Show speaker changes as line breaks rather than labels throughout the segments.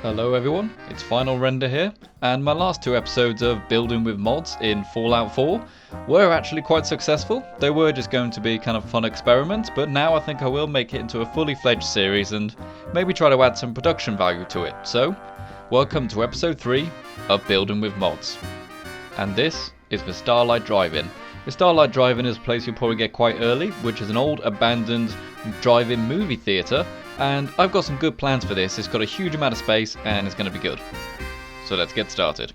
Hello everyone, it's Final Render here, and my last two episodes of building with mods in Fallout 4 were actually quite successful. They were just going to be kind of fun experiments, but now I think I will make it into a fully fledged series and maybe try to add some production value to it. So, welcome to episode 3 of Building with Mods. And this is the Starlight Drive-In. The Starlight Drive-In is a place you'll probably get quite early, which is an old abandoned drive-in movie theatre. And I've got some good plans for this. It's got a huge amount of space and it's going to be good. So let's get started.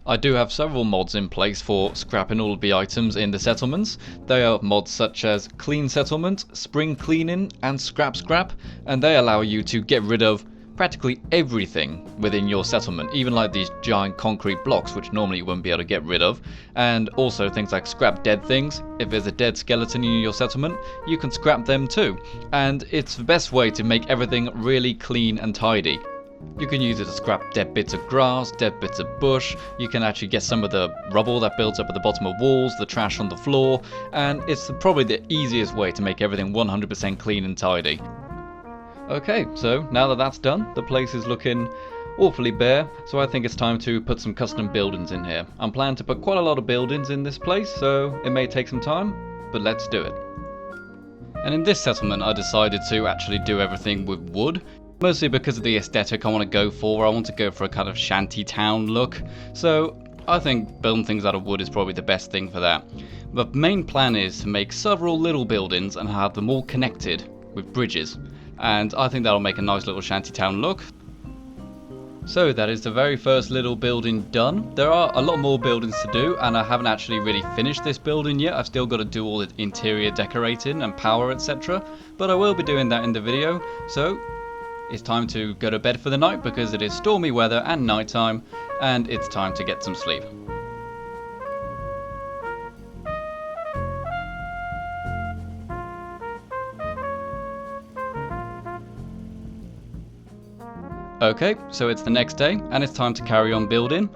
I do have several mods in place for scrapping all of the items in the settlements. They are mods such as Clean Settlement, Spring Cleaning and Scrap, and they allow you to get rid of practically everything within your settlement, even like these giant concrete blocks which normally you wouldn't be able to get rid of, and also things like scrap dead things. If there's a dead skeleton in your settlement, you can scrap them too, and it's the best way to make everything really clean and tidy. You can use it to scrap dead bits of grass, dead bits of bush. You can actually get some of the rubble that builds up at the bottom of walls, the trash on the floor, and it's probably the easiest way to make everything 100% clean and tidy. Okay, so now that that's done, the place is looking awfully bare, so I think it's time to put some custom buildings in here. I'm planning to put quite a lot of buildings in this place, so it may take some time, but let's do it. And in this settlement I decided to actually do everything with wood, mostly because of the aesthetic I want to go for. I want to go for a kind of shanty town look, so I think building things out of wood is probably the best thing for that. But the main plan is to make several little buildings and have them all connected with bridges. And I think that'll make a nice little shantytown look. So that is the very first little building done. There are a lot more buildings to do, and I haven't actually really finished this building yet. I've still got to do all the interior decorating and power, etc. But I will be doing that in the video. So it's time to go to bed for the night because it is stormy weather and nighttime, and it's time to get some sleep. Okay, so it's the next day and it's time to carry on building,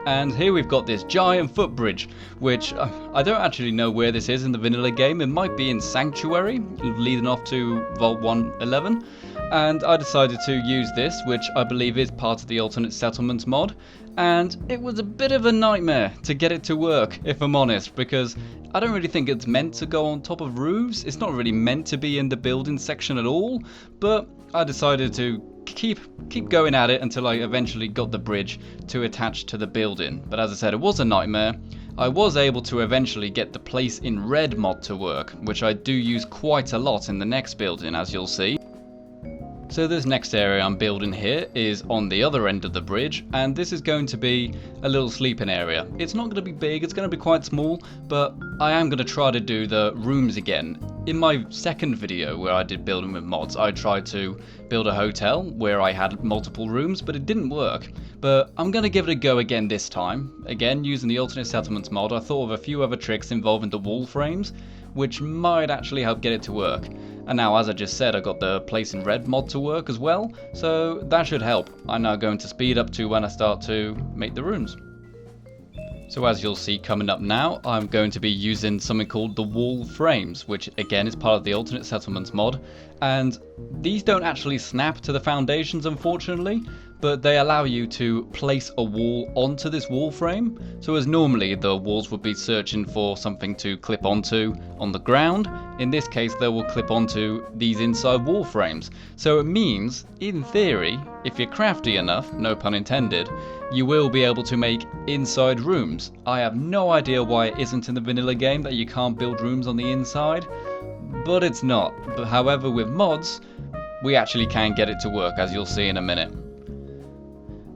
and here we've got this giant footbridge, which I don't actually know where this is in the vanilla game. It might be in Sanctuary, leading off to Vault 111, and I decided to use this, which I believe is part of the Alternate Settlements mod, and it was a bit of a nightmare to get it to work, if I'm honest, because I don't really think it's meant to go on top of roofs. It's not really meant to be in the building section at all, but I decided to keep going at it until I eventually got the bridge to attach to the building. But as I said, it was a nightmare. I was able to eventually get the Place in Red mod to work, which I do use quite a lot in the next building, as you'll see. So this next area I'm building here is on the other end of the bridge, and this is going to be a little sleeping area. It's not going to be big, it's going to be quite small, but I am going to try to do the rooms again. In my second video where I did building with mods, I tried to build a hotel where I had multiple rooms, but it didn't work. But I'm going to give it a go again this time. Again, using the Alternate Settlements mod, I thought of a few other tricks involving the wall frames, which might actually help get it to work. And now, as I just said, I got the Place in Red mod to work as well, so that should help. I'm now going to speed up to when I start to make the rooms. So as you'll see coming up now, I'm going to be using something called the wall frames, which again is part of the Alternate Settlements mod, and these don't actually snap to the foundations unfortunately, but they allow you to place a wall onto this wall frame. So as normally the walls would be searching for something to clip onto on the ground, in this case they will clip onto these inside wall frames. So it means, in theory, if you're crafty enough, no pun intended, you will be able to make inside rooms. I have no idea why it isn't in the vanilla game that you can't build rooms on the inside, but it's not. But however, with mods, we actually can get it to work, as you'll see in a minute.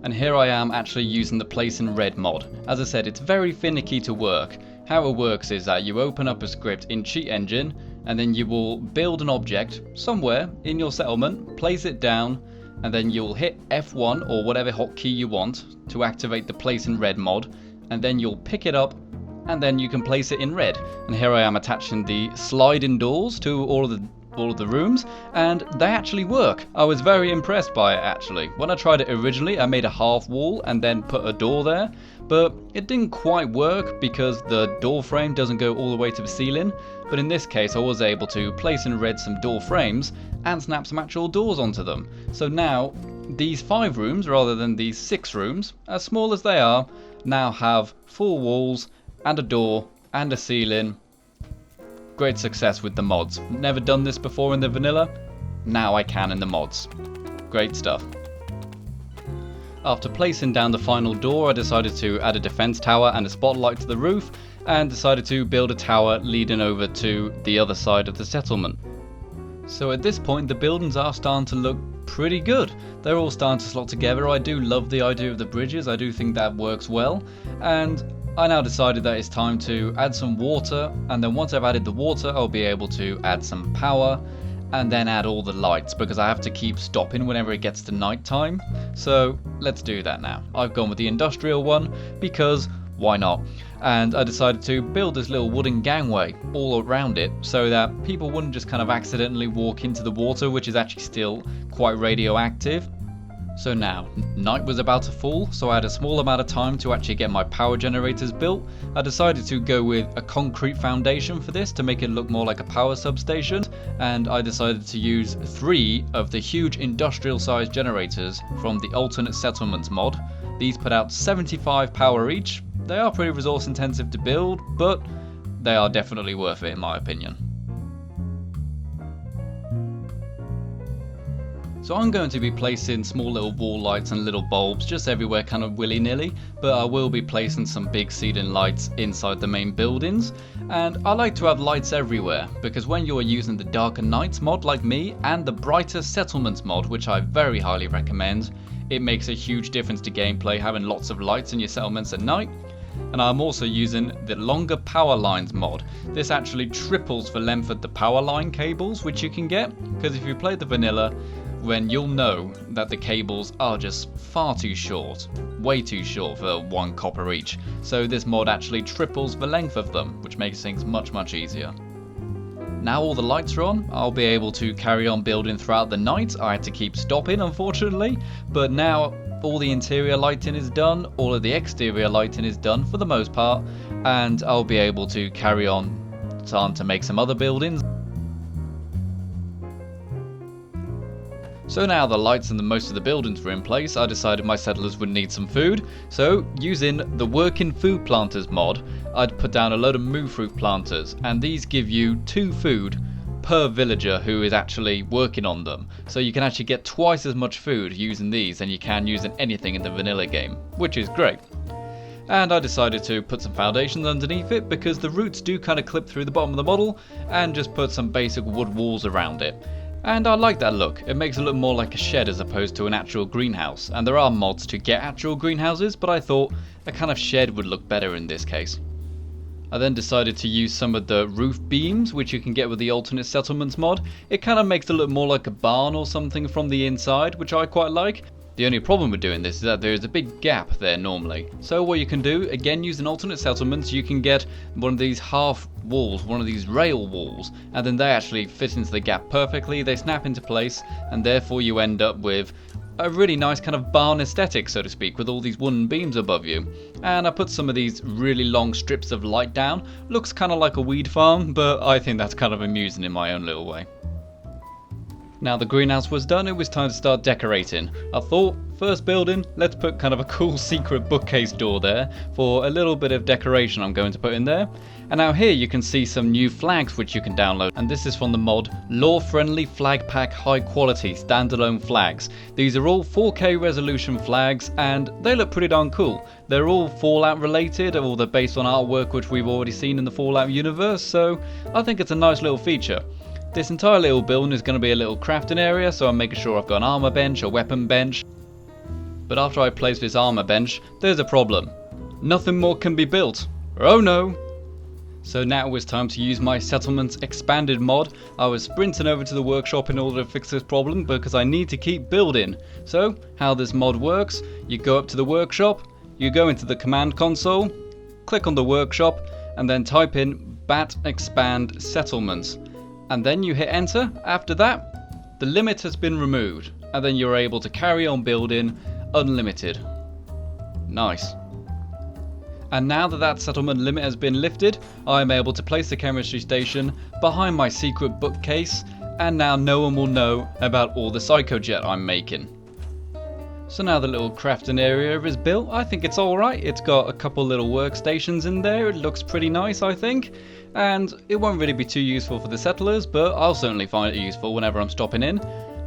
And here I am actually using the Place in Red mod. As I said, it's very finicky to work. How it works is that you open up a script in Cheat Engine, and then you will build an object somewhere in your settlement, place it down, and then you'll hit F1 or whatever hotkey you want to activate the Place in Red mod, and then you'll pick it up and then you can place it in red. And here I am attaching the sliding doors to all of the rooms, and they actually work. I was very impressed by it actually. When I tried it originally, I made a half wall and then put a door there, but it didn't quite work because the door frame doesn't go all the way to the ceiling. But in this case I was able to place in red some door frames and snap some actual doors onto them. So now these 5 rooms, rather than these 6 rooms, as small as they are, now have 4 walls and a door and a ceiling. Great success with the mods. Never done this before in the vanilla, now I can in the mods. Great stuff. After placing down the final door, I decided to add a defense tower and a spotlight to the roof, and decided to build a tower leading over to the other side of the settlement. So at this point the buildings are starting to look pretty good. They're all starting to slot together. I do love the idea of the bridges, I do think that works well, and I now decided that it's time to add some water, and then once I've added the water I'll be able to add some power and then add all the lights, because I have to keep stopping whenever it gets to night time. So let's do that now. I've gone with the industrial one because why not? And I decided to build this little wooden gangway all around it so that people wouldn't just kind of accidentally walk into the water, which is actually still quite radioactive. So now, night was about to fall, so I had a small amount of time to actually get my power generators built. I decided to go with a concrete foundation for this to make it look more like a power substation, and I decided to use 3 of the huge industrial sized generators from the Alternate Settlements mod. These put out 75 power each. They are pretty resource intensive to build, but they are definitely worth it in my opinion. So I'm going to be placing small little wall lights and little bulbs just everywhere kind of willy-nilly, but I will be placing some big ceiling lights inside the main buildings. And I like to have lights everywhere, because when you're using the Darker Nights mod like me, and the Brighter Settlements mod, which I very highly recommend, it makes a huge difference to gameplay having lots of lights in your settlements at night. And I'm also using the Longer Powerlines mod. This actually triples the length of the power line cables which you can get, because if you play the vanilla, when you'll know that the cables are just far too short, way too short for 1 copper each. So this mod actually triples the length of them, which makes things much easier. Now all the lights are on, I'll be able to carry on building throughout the night. I had to keep stopping unfortunately, but now all the interior lighting is done, all of the exterior lighting is done for the most part, and I'll be able to carry on time to make some other buildings. So now the lights and most of the buildings were in place, I decided my settlers would need some food. So using the Working Food Planters mod, I'd put down a load of moo fruit planters, and these give you 2 food per villager who is actually working on them. So you can actually get twice as much food using these than you can using anything in the vanilla game, which is great. And I decided to put some foundations underneath it because the roots do kind of clip through the bottom of the model, and just put some basic wood walls around it. And I like that look. It makes it look more like a shed as opposed to an actual greenhouse. And there are mods to get actual greenhouses, but I thought a kind of shed would look better in this case. I then decided to use some of the roof beams, which you can get with the Alternate Settlements mod. It kind of makes it look more like a barn or something from the inside, which I quite like. The only problem with doing this is that there is a big gap there normally. So what you can do, again using Alternate Settlements, you can get one of these half walls, one of these rail walls, and then they actually fit into the gap perfectly, they snap into place, and therefore you end up with a really nice kind of barn aesthetic, so to speak, with all these wooden beams above you. And I put some of these really long strips of light down. Looks kind of like a weed farm, but I think that's kind of amusing in my own little way. Now the greenhouse was done, it was time to start decorating. I thought, first building, let's put kind of a cool secret bookcase door there for a little bit of decoration I'm going to put in there. And now here you can see some new flags which you can download, and this is from the mod Law Friendly Flag Pack High Quality Standalone Flags. These are all 4K resolution flags and they look pretty darn cool. They're all Fallout related, or they're based on artwork which we've already seen in the Fallout universe, so I think it's a nice little feature. This entire little building is going to be a little crafting area, so I'm making sure I've got an armor bench, a weapon bench. But after I place this armor bench, there's a problem. Nothing more can be built. Oh no! So now it was time to use my Settlements Expanded mod. I was sprinting over to the workshop in order to fix this problem because I need to keep building. So, how this mod works, you go up to the workshop, you go into the command console, click on the workshop, and then type in bat expand settlements. And then you hit enter. After that, the limit has been removed, and then you're able to carry on building unlimited. Nice. And now that that settlement limit has been lifted, I am able to place the chemistry station behind my secret bookcase, and now no one will know about all the psychojet I'm making. So now the little crafting area is built. I think it's alright. It's got a couple little workstations in there. It looks pretty nice, I think. And it won't really be too useful for the settlers, but I'll certainly find it useful whenever I'm stopping in.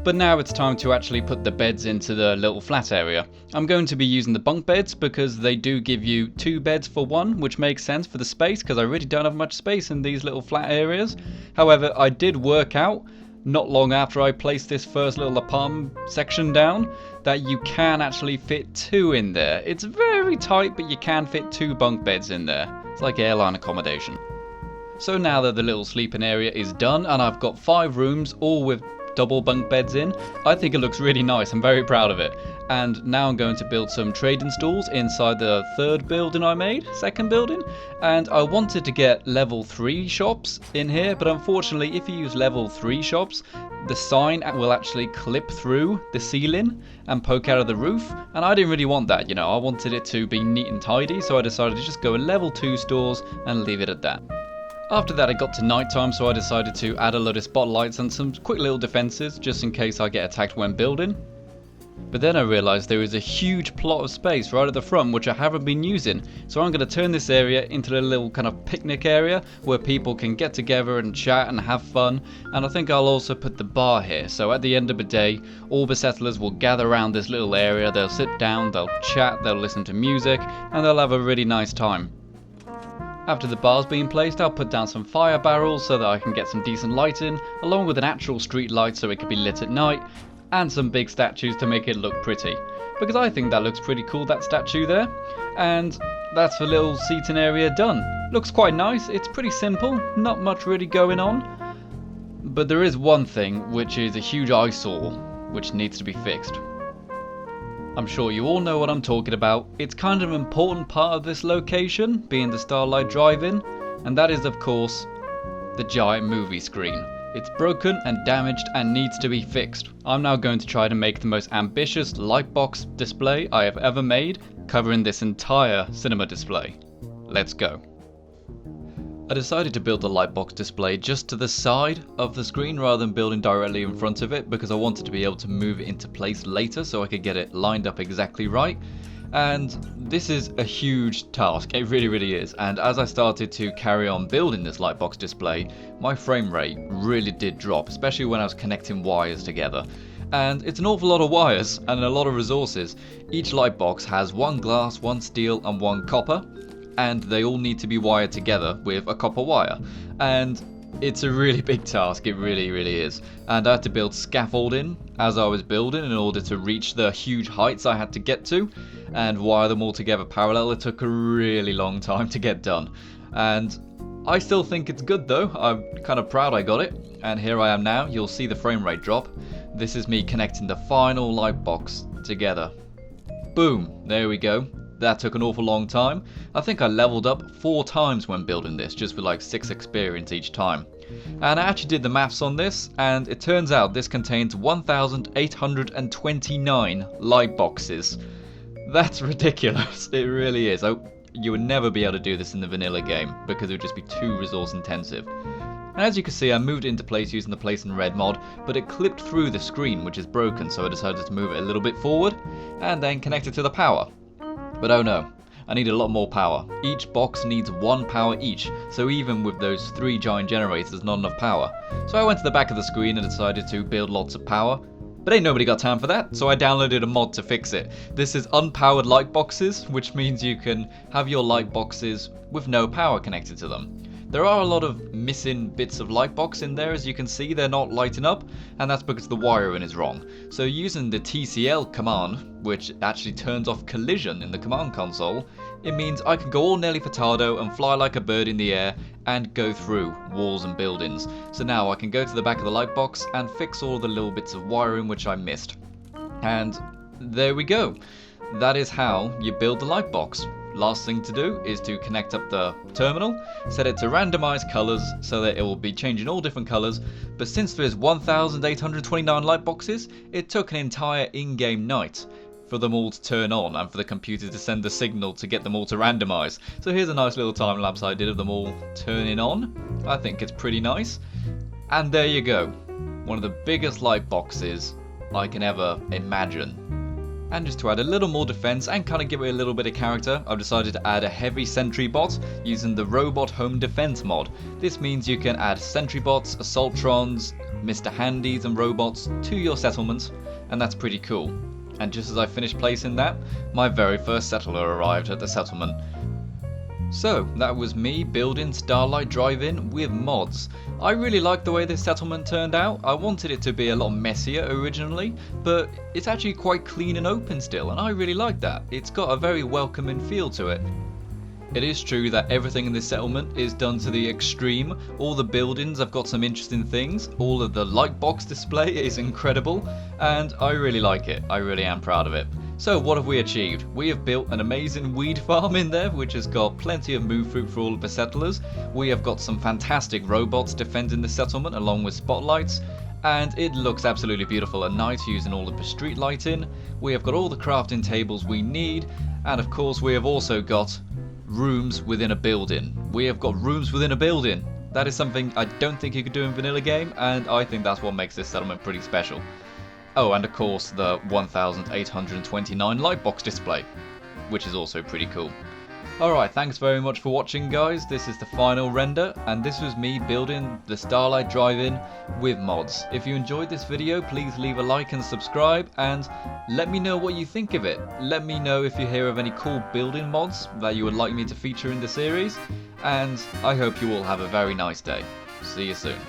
But now it's time to actually put the beds into the little flat area. I'm going to be using the bunk beds because they do give you 2 beds for 1, which makes sense for the space because I really don't have much space in these little flat areas. However, I did work out not long after I placed this first little apartment section down that you can actually fit 2 in there. It's very tight, but you can fit 2 bunk beds in there. It's like airline accommodation. So now that the little sleeping area is done and I've got 5 rooms all with double bunk beds in, I think it looks really nice. I'm very proud of it. And now I'm going to build some trading stalls inside the 3rd building I made, 2nd building. And I wanted to get level 3 shops in here, but unfortunately if you use level 3 shops, the sign will actually clip through the ceiling and poke out of the roof, and I didn't really want that, you know. I wanted it to be neat and tidy, so I decided to just go in level 2 stores and leave it at that. After that it got to night time, so I decided to add a load of spotlights and some quick little defences just in case I get attacked when building. But then I realised there is a huge plot of space right at the front which I haven't been using, so I'm going to turn this area into a little kind of picnic area where people can get together and chat and have fun. And I think I'll also put the bar here, so at the end of the day all the settlers will gather around this little area, they'll sit down, they'll chat, they'll listen to music, and they'll have a really nice time. After the bar's been placed, I'll put down some fire barrels so that I can get some decent lighting, along with an actual street light so it can be lit at night, and some big statues to make it look pretty. Because I think that looks pretty cool, that statue there. And that's the little seating area done. Looks quite nice, it's pretty simple, not much really going on. But there is one thing which is a huge eyesore, which needs to be fixed. I'm sure you all know what I'm talking about. It's kind of an important part of this location, being the Starlight Drive in, and that is of course the giant movie screen. It's broken and damaged and needs to be fixed. I'm now going to try to make the most ambitious lightbox display I have ever made, covering this entire cinema display. Let's go. I decided to build the lightbox display just to the side of the screen rather than building directly in front of it, because I wanted to be able to move it into place later so I could get it lined up exactly right. And this is a huge task, it really is. And as I started to carry on building this lightbox display, my frame rate really did drop, especially when I was connecting wires together. And it's an awful lot of wires and a lot of resources. Each lightbox has 1 glass, 1 steel and 1 copper. And they all need to be wired together with a copper wire, and it's a really big task, it really is. And I had to build scaffolding as I was building in order to reach the huge heights I had to get to and wire them all together parallel. It took a really long time to get done, and I still think it's good though. I'm kind of proud I got it, and here I am now. You'll see the frame rate drop. This is me connecting the final lightbox together. Boom, there we go. That took an awful long time. I think I leveled up 4 times when building this, just with like 6 experience each time. And I actually did the maths on this, and it turns out this contains 1,829 light boxes. That's ridiculous, it really is. You would never be able to do this in the vanilla game, because it would just be too resource intensive. And as you can see, I moved it into place using the place in red mod, but it clipped through the screen, which is broken, so I decided to move it a little bit forward, and then connect it to the power. But oh no, I need a lot more power. Each box needs 1 power each, so even with those 3 giant generators, not enough power. So I went to the back of the screen and decided to build lots of power. But ain't nobody got time for that, so I downloaded a mod to fix it. This is Unpowered Lightboxes, which means you can have your lightboxes with no power connected to them. There are a lot of missing bits of lightbox in there, as you can see, they're not lighting up, and that's because the wiring is wrong. So using the TCL command, which actually turns off collision in the command console, it means I can go all Nelly Furtado and fly like a bird in the air and go through walls and buildings. So now I can go to the back of the lightbox and fix all the little bits of wiring which I missed. And there we go. That is how you build the lightbox. Last thing to do is to connect up the terminal, set it to randomize colors so that it will be changing all different colors, but since there's 1,829 light boxes, it took an entire in-game night for them all to turn on and for the computer to send the signal to get them all to randomize. So here's a nice little time lapse I did of them all turning on. I think it's pretty nice. And there you go. One of the biggest light boxes I can ever imagine. And just to add a little more defense and kind of give it a little bit of character, I've decided to add a heavy sentry bot using the Robot Home Defense mod. This means you can add sentry bots, assaultrons, Mr. Handys and robots to your settlement, and that's pretty cool. And just as I finished placing that, my very first settler arrived at the settlement. So, that was me building Starlight Drive with mods. I really like the way this settlement turned out. I wanted it to be a lot messier originally, but it's actually quite clean and open still, and I really like that. It's got a very welcoming feel to it. It is true that everything in this settlement is done to the extreme. All the buildings have got some interesting things. All of the lightbox display is incredible, and I really like it. I really am proud of it. So what have we achieved? We have built an amazing weed farm in there, which has got plenty of move fruit for all of the settlers. We have got some fantastic robots defending the settlement along with spotlights, and it looks absolutely beautiful at night using all of the street lighting. We have got all the crafting tables we need, and of course we have also got rooms within a building. We have got rooms within a building. That is something I don't think you could do in vanilla game, and I think that's what makes this settlement pretty special. Oh, and of course the 1829 lightbox display, which is also pretty cool. Alright, thanks very much for watching, guys. This is the final render, and this was me building the Starlight Drive with mods. If you enjoyed this video, please leave a like and subscribe, and let me know what you think of it. Let me know if you hear of any cool building mods that you would like me to feature in the series, and I hope you all have a very nice day. See you soon.